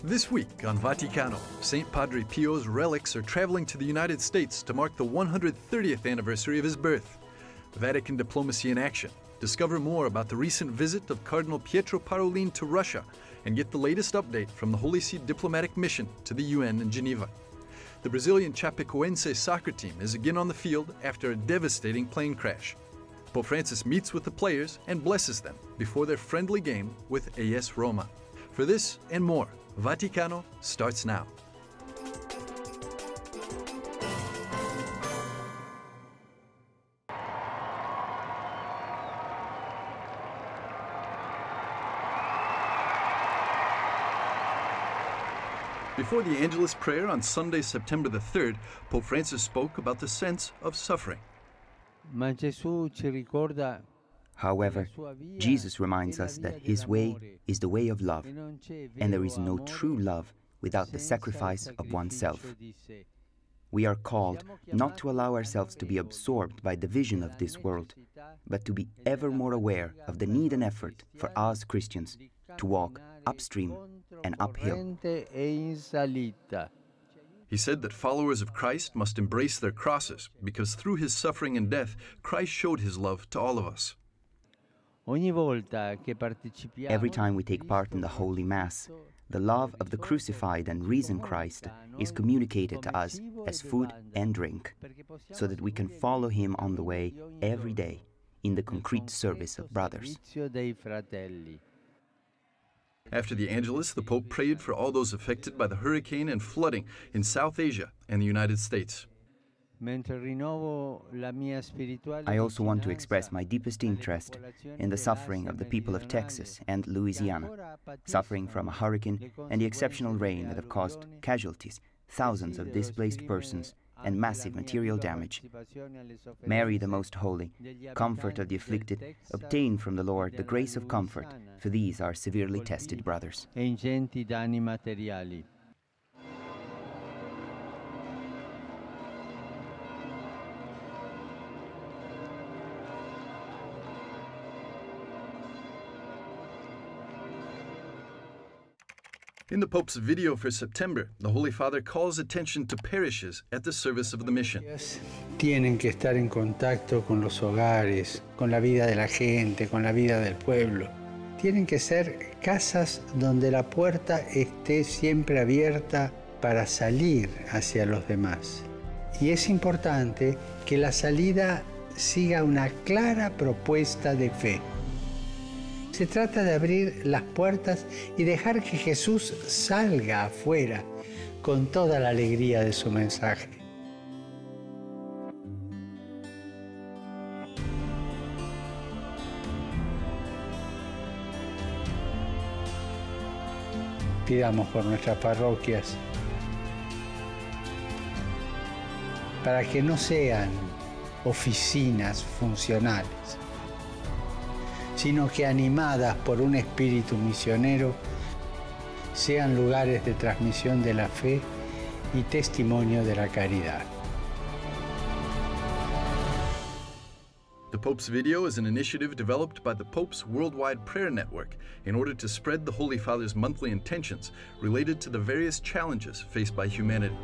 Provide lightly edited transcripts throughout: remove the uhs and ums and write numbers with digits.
This week on Vaticano, St. Padre Pio's relics are traveling to the United States to mark the 130th anniversary of his birth. Vatican diplomacy in action. Discover more about the recent visit of Cardinal Pietro Parolin to Russia and get the latest update from the Holy See diplomatic mission to the UN in Geneva. The Brazilian Chapecoense soccer team is again on the field after a devastating plane crash. Pope Francis meets with the players and blesses them before their friendly game with AS Roma. For this and more, Vaticano starts now. Before the Angelus prayer on Sunday, September the 3rd, Pope Francis spoke about the sense of suffering. However, Jesus reminds us that his way is the way of love, and there is no true love without the sacrifice of oneself. We are called not to allow ourselves to be absorbed by the vision of this world, but to be ever more aware of the need and effort for us Christians to walk upstream and uphill. He said that followers of Christ must embrace their crosses because through his suffering and death, Christ showed his love to all of us. Every time we take part in the Holy Mass, the love of the crucified and risen Christ is communicated to us as food and drink, so that we can follow him on the way every day in the concrete service of brothers. After the Angelus, the Pope prayed for all those affected by the hurricane and flooding in South Asia and the United States. I also want to express my deepest interest in the suffering of the people of Texas and Louisiana, suffering from a hurricane and the exceptional rain that have caused casualties, thousands of displaced persons, and massive material damage. Mary, the Most Holy, comfort of the afflicted, obtain from the Lord the grace of comfort for these our severely tested brothers. In the Pope's video for September, the Holy Father calls attention to parishes at the service of the mission. Tienen que estar en contacto con los hogares, con la vida de la gente, con la vida del pueblo. Tienen que ser casas donde la puerta esté siempre abierta para salir hacia los demás. Y es importante que la salida siga una clara propuesta de fe. Se trata de abrir las puertas y dejar que Jesús salga afuera con toda la alegría de su mensaje. Pidamos por nuestras parroquias para que no sean oficinas funcionales, sino que animadas por un espíritu misionero, sean lugares de transmisión de la fe y testimonio de la caridad. The Pope's video is an initiative developed by the Pope's Worldwide Prayer Network in order to spread the Holy Father's monthly intentions related to the various challenges faced by humanity.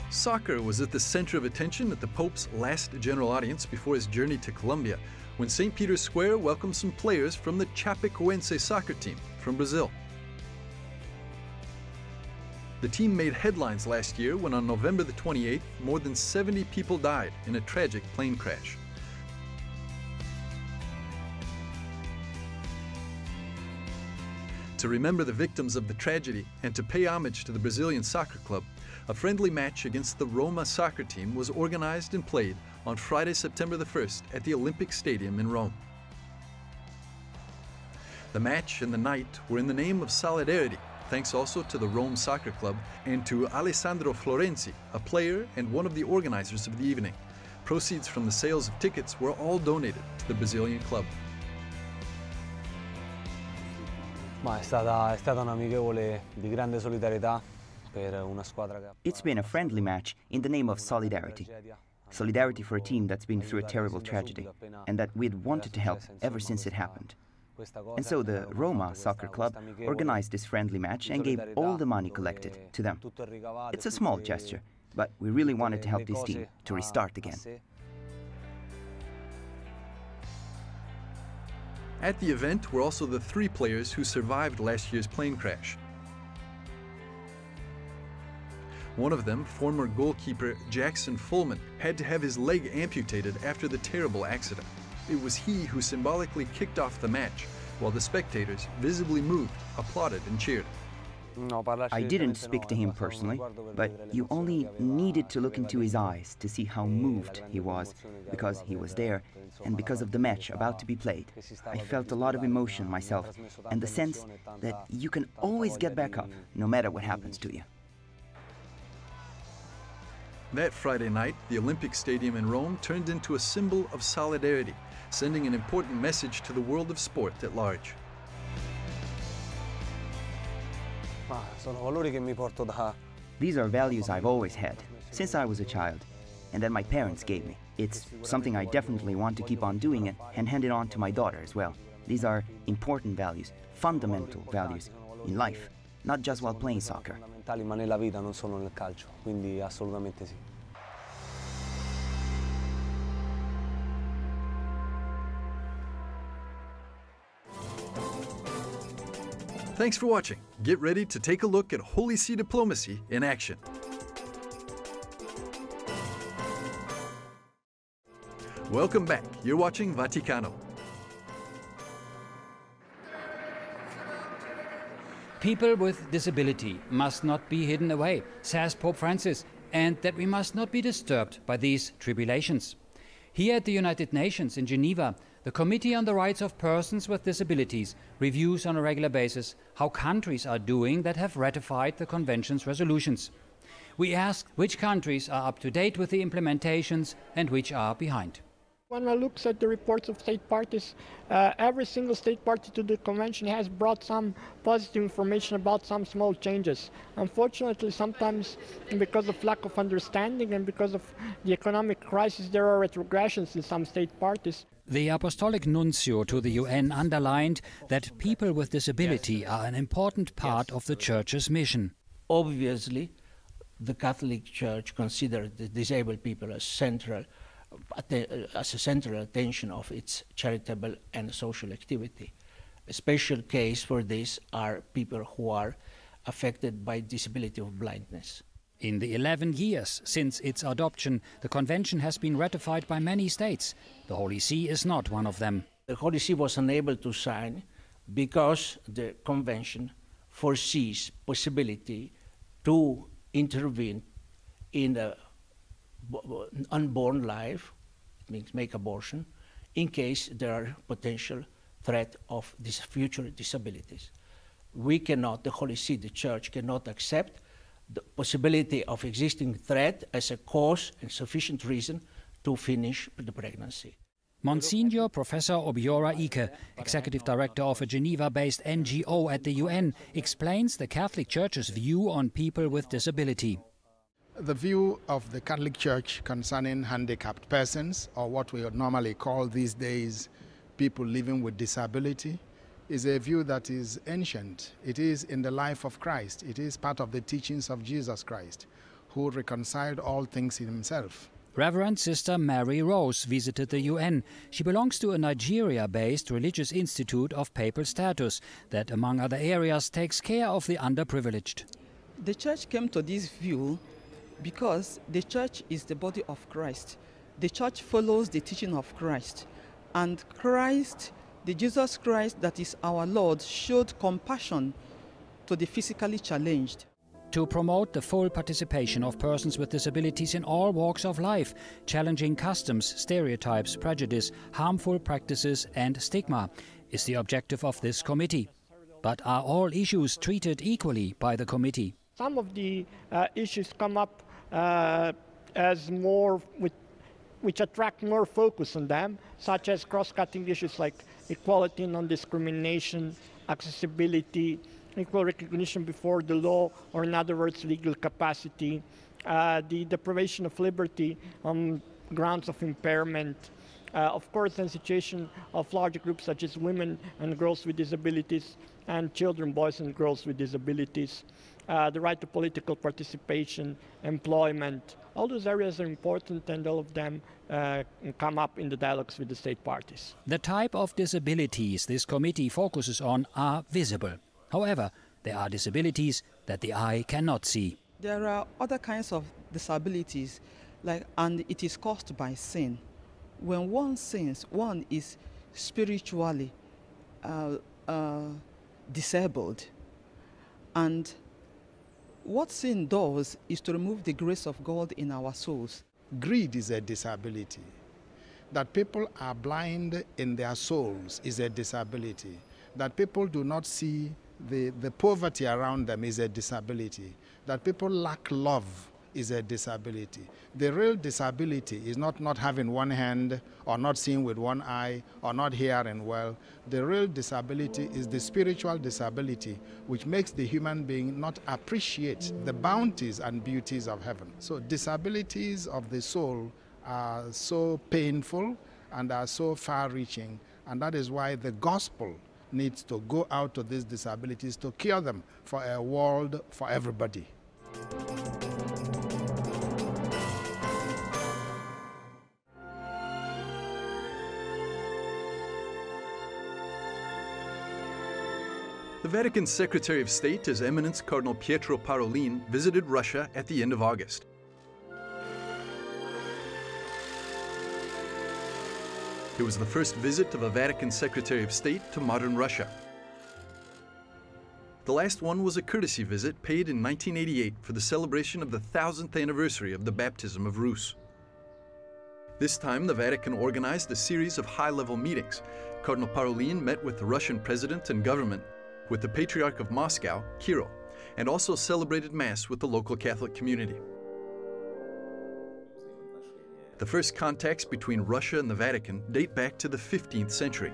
Soccer was at the center of attention at the Pope's last general audience before his journey to Colombia, when St. Peter's Square welcomed some players from the Chapecoense soccer team from Brazil. The team made headlines last year when on November the 28th, more than 70 people died in a tragic plane crash. To remember the victims of the tragedy and to pay homage to the Brazilian soccer club, a friendly match against the Roma soccer team was organized and played on Friday, September the 1st at the Olympic Stadium in Rome. The match and the night were in the name of solidarity thanks also to the Rome Soccer Club and to Alessandro Florenzi, a player and one of the organizers of the evening. Proceeds from the sales of tickets were all donated to the Brazilian club. Ma è stata un'amichevole di grande solidarietà per una squadra che... It's been a friendly match in the name of solidarity. Solidarity for a team that's been through a terrible tragedy and that we'd wanted to help ever since it happened. And so the Roma Soccer Club organized this friendly match and gave all the money collected to them. It's a small gesture, but we really wanted to help this team to restart again. At the event were also the 3 players who survived last year's plane crash. One of them, former goalkeeper Jackson Fullman, had to have his leg amputated after the terrible accident. It was he who symbolically kicked off the match, while the spectators, visibly moved, applauded and cheered. I didn't speak to him personally, but you only needed to look into his eyes to see how moved he was, because he was there, and because of the match about to be played. I felt a lot of emotion myself, and the sense that you can always get back up, no matter what happens to you. That Friday night, the Olympic Stadium in Rome turned into a symbol of solidarity, sending an important message to the world of sport at large. These are values I've always had, since I was a child, and that my parents gave me. It's something I definitely want to keep on doing and hand it on to my daughter as well. These are important values, fundamental values in life, not just while playing soccer. Thanks for watching. Get ready to take a look at Holy See diplomacy in action. Welcome back. You're watching Vaticano. People with disability must not be hidden away, says Pope Francis, and that we must not be disturbed by these tribulations. Here at the United Nations in Geneva, the Committee on the Rights of Persons with Disabilities reviews on a regular basis how countries are doing that have ratified the Convention's resolutions. We ask which countries are up to date with the implementations and which are behind. When one looks at the reports of state parties, every single state party to the convention has brought some positive information about some small changes. Unfortunately, sometimes because of lack of understanding and because of the economic crisis, there are retrogressions in some state parties. The Apostolic Nuncio to the UN underlined that people with disability are an important part of the Church's mission. Obviously, the Catholic Church considers the disabled people as a central attention of its charitable and social activity. A special case for this are people who are affected by disability of blindness. In the 11 years since its adoption, the Convention has been ratified by many states. The Holy See is not one of them. The Holy See was unable to sign because the Convention foresees possibility to intervene in the unborn life, means make abortion, in case there are potential threat of these future disabilities. We cannot, the Holy See, the Church cannot accept the possibility of existing threat as a cause and sufficient reason to finish the pregnancy. Monsignor Professor Obiora Ike, Executive Director of a Geneva-based NGO at the UN, explains the Catholic Church's view on people with disability. The view of the Catholic Church concerning handicapped persons, or what we would normally call these days people living with disability, is a view that is ancient. It is in the life of Christ. It is part of the teachings of Jesus Christ, who reconciled all things in himself. Reverend Sister Mary Rose visited the UN. She belongs to a Nigeria-based religious institute of papal status that, among other areas, takes care of the underprivileged. The Church came to this view because the Church is the body of Christ. The Church follows the teaching of Christ. And Christ, the Jesus Christ that is our Lord, showed compassion to the physically challenged. To promote the full participation of persons with disabilities in all walks of life, challenging customs, stereotypes, prejudice, harmful practices and stigma is the objective of this committee. But are all issues treated equally by the committee? Some of the issues come up as more which attract more focus on them, such as cross-cutting issues like equality, non-discrimination, accessibility, equal recognition before the law, or in other words, legal capacity, the deprivation of liberty on grounds of impairment, of course, the situation of large groups such as women and girls with disabilities, and children, boys and girls with disabilities, the right to political participation, employment. All those areas are important, and all of them come up in the dialogues with the state parties. The type of disabilities this committee focuses on are visible. However, there are disabilities that the eye cannot see. There are other kinds of disabilities, and it is caused by sin. When one sins, one is spiritually disabled. And what sin does is to remove the grace of God in our souls. Greed is a disability. That people are blind in their souls is a disability. That people do not see the poverty around them is a disability. That people lack love is a disability. The real disability is not having one hand, or not seeing with one eye, or not hearing well. The real disability is the spiritual disability, which makes the human being not appreciate the bounties and beauties of heaven. So disabilities of the soul are so painful and are so far-reaching, and that is why the gospel needs to go out to these disabilities to cure them for a world for everybody. The Vatican's Secretary of State, His Eminence Cardinal Pietro Parolin, visited Russia at the end of August. It was the first visit of a Vatican Secretary of State to modern Russia. The last one was a courtesy visit paid in 1988 for the celebration of the 1000th anniversary of the baptism of Rus. This time, the Vatican organized a series of high-level meetings. Cardinal Parolin met with the Russian president and government, with the Patriarch of Moscow, Kirill, and also celebrated Mass with the local Catholic community. The first contacts between Russia and the Vatican date back to the 15th century.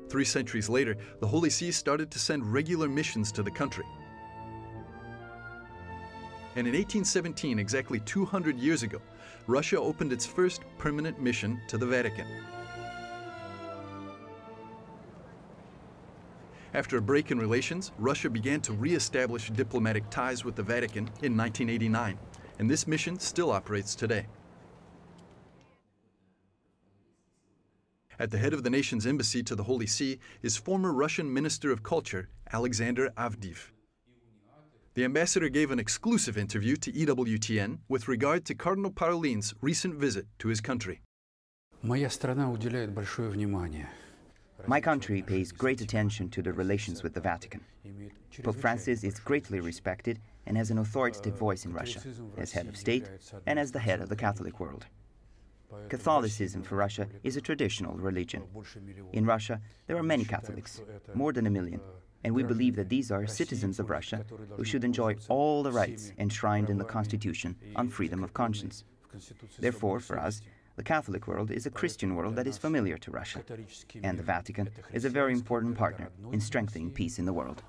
3 centuries later, the Holy See started to send regular missions to the country. And in 1817, exactly 200 years ago, Russia opened its first permanent mission to the Vatican. After a break in relations, Russia began to re-establish diplomatic ties with the Vatican in 1989, and this mission still operates today. At the head of the nation's embassy to the Holy See is former Russian Minister of Culture, Alexander Avdiv. The ambassador gave an exclusive interview to EWTN with regard to Cardinal Parolin's recent visit to his country. My country pays great attention to the relations with the Vatican. Pope Francis is greatly respected and has an authoritative voice in Russia, as head of state and as the head of the Catholic world. Catholicism for Russia is a traditional religion. In Russia, there are many Catholics, more than 1 million, and we believe that these are citizens of Russia who should enjoy all the rights enshrined in the Constitution on freedom of conscience. Therefore, for us, the Catholic world is a Christian world that is familiar to Russia, and the Vatican is a very important partner in strengthening peace in the world.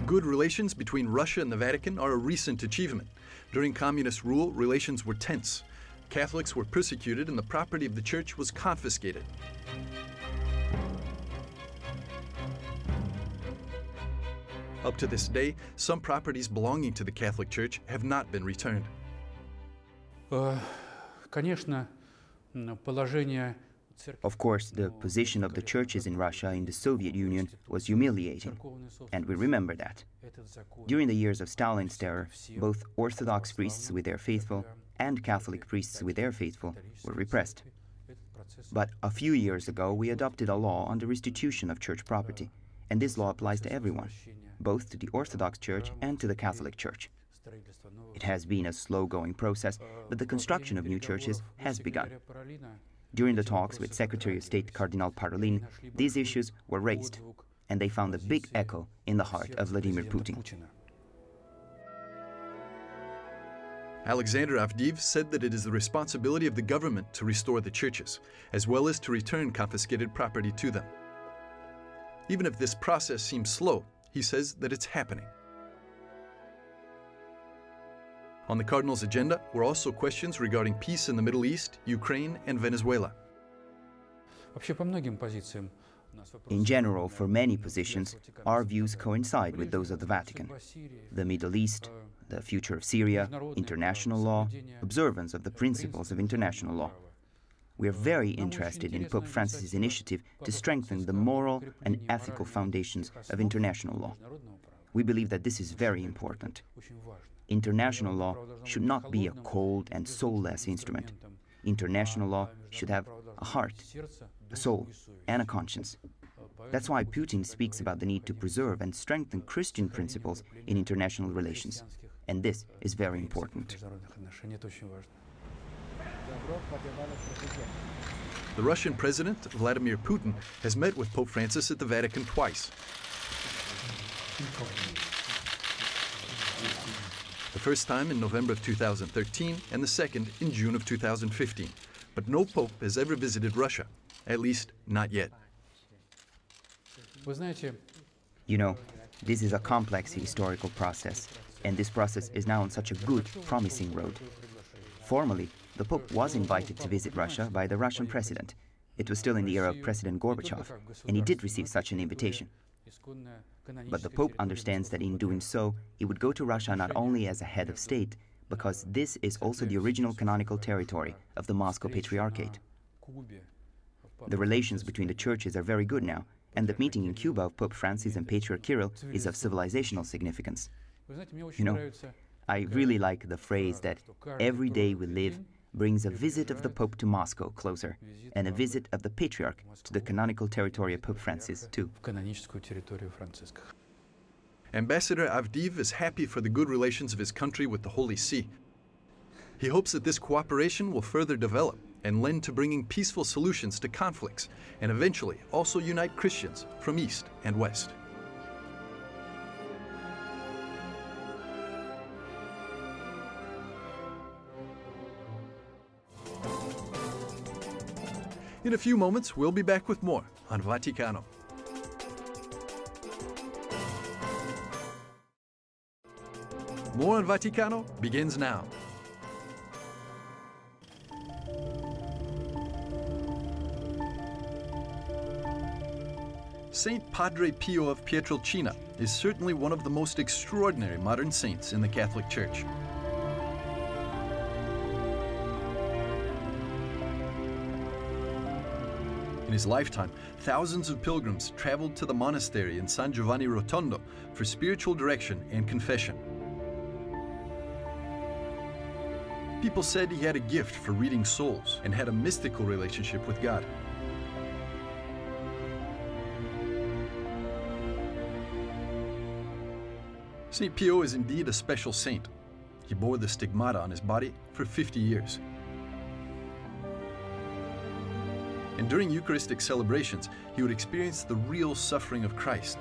Good relations between Russia and the Vatican are a recent achievement. During communist rule, relations were tense. Catholics were persecuted and the property of the church was confiscated. Up to this day, some properties belonging to the Catholic Church have not been returned. Of course, the position of the churches in Russia in the Soviet Union was humiliating, and we remember that. During the years of Stalin's terror, both Orthodox priests with their faithful and Catholic priests with their faithful were repressed. But a few years ago, we adopted a law on the restitution of church property, and this law applies to everyone, both to the Orthodox Church and to the Catholic Church. It has been a slow-going process, but the construction of new churches has begun. During the talks with Secretary of State Cardinal Parolin, these issues were raised, and they found a big echo in the heart of Vladimir Putin. Alexander Avdiv said that it is the responsibility of the government to restore the churches, as well as to return confiscated property to them. Even if this process seems slow, he says that it's happening. On the Cardinal's agenda were also questions regarding peace in the Middle East, Ukraine, and Venezuela. In general, for many positions, our views coincide with those of the Vatican. The Middle East, the future of Syria, international law, observance of the principles of international law. We are very interested in Pope Francis' initiative to strengthen the moral and ethical foundations of international law. We believe that this is very important. International law should not be a cold and soulless instrument. International law should have a heart, a soul, and a conscience. That's why Putin speaks about the need to preserve and strengthen Christian principles in international relations. And this is very important. The Russian President, Vladimir Putin, has met with Pope Francis at the Vatican twice. The first time in November of 2013 and the second in June of 2015. But no pope has ever visited Russia, at least not yet. You know, this is a complex historical process, and this process is now on such a good, promising road. Formally, the Pope was invited to visit Russia by the Russian president. It was still in the era of President Gorbachev, and he did receive such an invitation. But the Pope understands that in doing so, he would go to Russia not only as a head of state, because this is also the original canonical territory of the Moscow Patriarchate. The relations between the churches are very good now, and the meeting in Cuba of Pope Francis and Patriarch Kirill is of civilizational significance. You know, I really like the phrase that every day we live brings a visit of the Pope to Moscow closer, and a visit of the Patriarch to the canonical territory of Pope Francis too. Ambassador Avdiv is happy for the good relations of his country with the Holy See. He hopes that this cooperation will further develop and lend to bringing peaceful solutions to conflicts, and eventually also unite Christians from East and West. In a few moments, we'll be back with more on Vaticano. More on Vaticano begins now. Saint Padre Pio of Pietrelcina is certainly one of the most extraordinary modern saints in the Catholic Church. In his lifetime, thousands of pilgrims traveled to the monastery in San Giovanni Rotondo for spiritual direction and confession. People said he had a gift for reading souls and had a mystical relationship with God. St. Pio is indeed a special saint. He bore the stigmata on his body for 50 years. And during Eucharistic celebrations, he would experience the real suffering of Christ.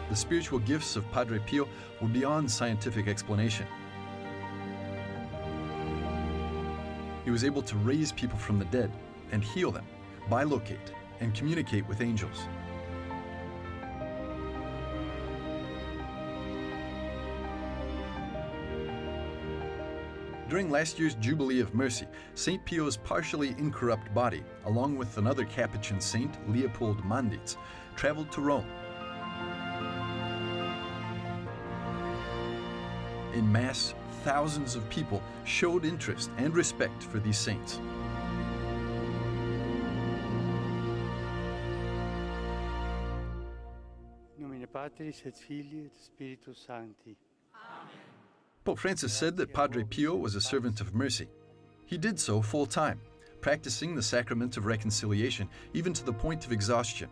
The spiritual gifts of Padre Pio were beyond scientific explanation. He was able to raise people from the dead and heal them, bilocate, and communicate with angels. During last year's Jubilee of Mercy, St. Pio's partially incorrupt body, along with another Capuchin saint, Leopold Manditz, traveled to Rome. In Mass, thousands of people showed interest and respect for these saints. In nomine Patris et Filii et Spiritus Sancti. Pope Francis said that Padre Pio was a servant of mercy. He did so full-time, practicing the sacrament of reconciliation even to the point of exhaustion.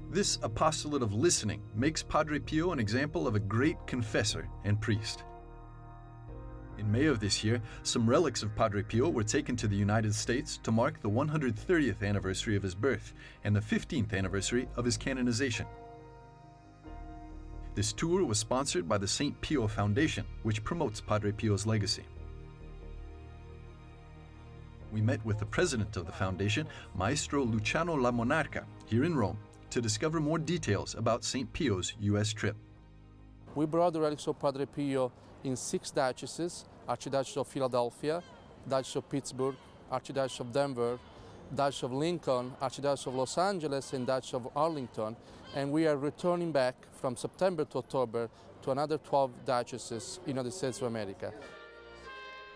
This apostolate of listening makes Padre Pio an example of a great confessor and priest. In May of this year, some relics of Padre Pio were taken to the United States to mark the 130th anniversary of his birth and the 15th anniversary of his canonization. This tour was sponsored by the St. Pio Foundation, which promotes Padre Pio's legacy. We met with the president of the foundation, Maestro Luciano La Monarca, here in Rome, to discover more details about St. Pio's U.S. trip. We brought the relics of Padre Pio in 6 dioceses: Archdiocese of Philadelphia, Diocese of Pittsburgh, Archdiocese of Denver, Diocese of Lincoln, Archdiocese of Los Angeles, and Diocese of Arlington. And we are returning back from September to October to another 12 dioceses in the United States of America.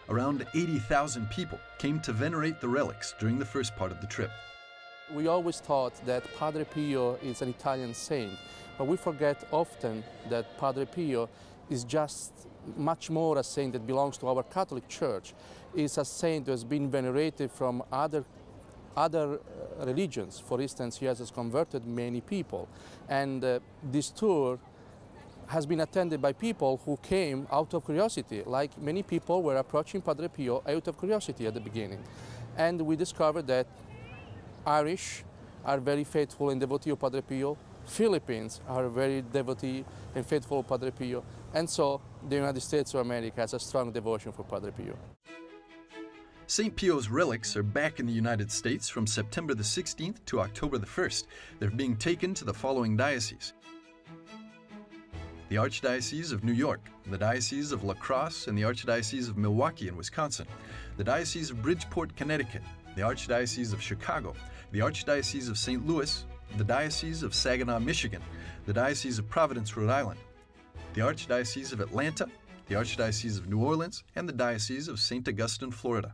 Around 80,000 people came to venerate the relics during the first part of the trip. We always thought that Padre Pio is an Italian saint, but we forget often that Padre Pio is just much more a saint that belongs to our Catholic Church. He's a saint who has been venerated from other religions. For instance, he has converted many people. And this tour has been attended by people who came out of curiosity, like many people were approaching Padre Pio out of curiosity at the beginning. And we discovered that Irish are very faithful and devotee of Padre Pio, Philippines are very devotee and faithful of Padre Pio, and so the United States of America has a strong devotion for Padre Pio. St. Pio's relics are back in the United States from September the 16th to October the 1st. They're being taken to the following dioceses: the Archdiocese of New York, the Diocese of La Crosse, and the Archdiocese of Milwaukee in Wisconsin, the Diocese of Bridgeport, Connecticut, the Archdiocese of Chicago, the Archdiocese of St. Louis, the Diocese of Saginaw, Michigan, the Diocese of Providence, Rhode Island, the Archdiocese of Atlanta, the Archdiocese of New Orleans, and the Diocese of St. Augustine, Florida.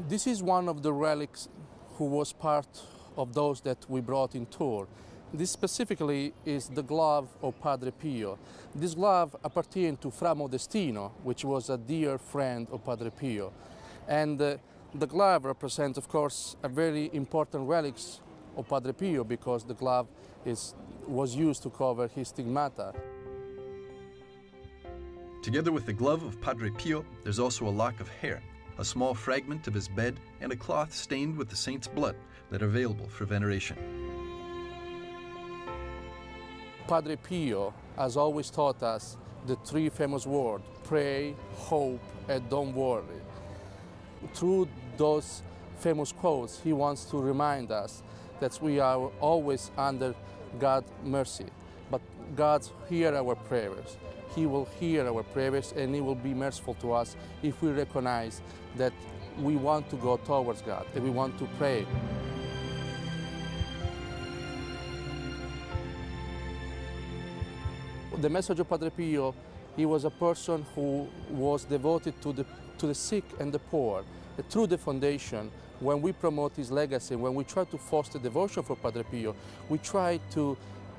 This is one of the relics who was part of those that we brought in tour. This specifically is the glove of Padre Pio. This glove appertained to Fra Modestino, which was a dear friend of Padre Pio. And the glove represents, of course, a very important relic of Padre Pio because the glove was used to cover his stigmata. Together with the glove of Padre Pio, there's also a lock of hair, a small fragment of his bed, and a cloth stained with the saint's blood that are available for veneration. Padre Pio has always taught us the 3 famous words: pray, hope, and don't worry. Through those famous quotes, he wants to remind us that we are always under God's mercy. But God hears our prayers. He will hear our prayers and He will be merciful to us if we recognize that we want to go towards God, that we want to pray. The message of Padre Pio, he was a person who was devoted to the sick and the poor. Through the foundation, when we promote his legacy, when we try to foster devotion for Padre Pio, we try to,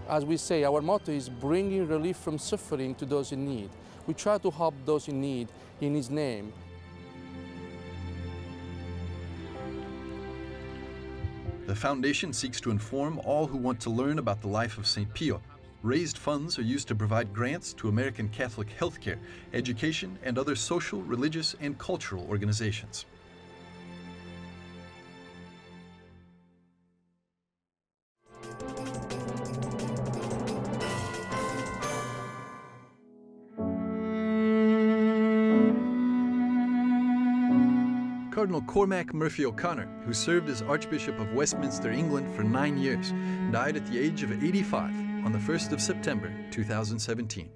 as we say, our motto is bringing relief from suffering to those in need. We try to help those in need in his name. The foundation seeks to inform all who want to learn about the life of St. Pio. Raised funds are used to provide grants to American Catholic healthcare, education, and other social, religious, and cultural organizations. Cardinal Cormac Murphy O'Connor, who served as Archbishop of Westminster, England for 9 years, died at the age of 85 on the 1st of September 2017.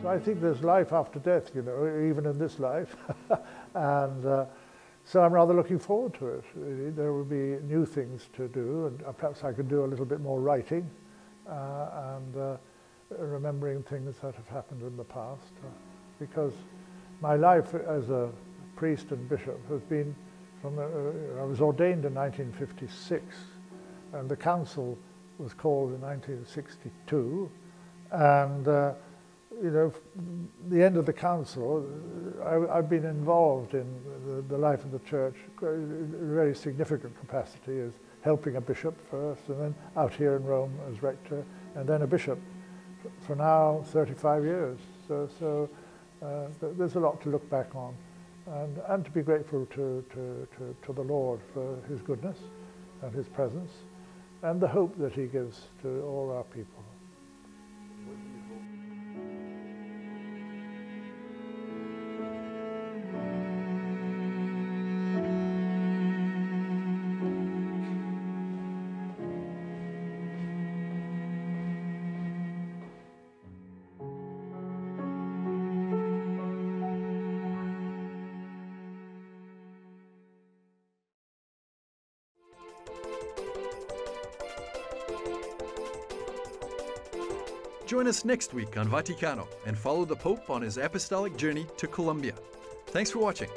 So I think there's life after death, you know, even in this life. And so I'm rather looking forward to it, really. There will be new things to do, and perhaps I could do a little bit more writing and remembering things that have happened in the past. Because my life as a priest and bishop has been I was ordained in 1956, and the council was called in 1962, and you know, the end of the council, I've been involved in the life of the church in a very significant capacity as helping a bishop first, and then out here in Rome as rector, and then a bishop for now 35 years. So there's a lot to look back on, and to be grateful to the Lord for his goodness and his presence, and the hope that he gives to all our people. Join us next week on Vaticano and follow the Pope on his apostolic journey to Colombia. Thanks for watching.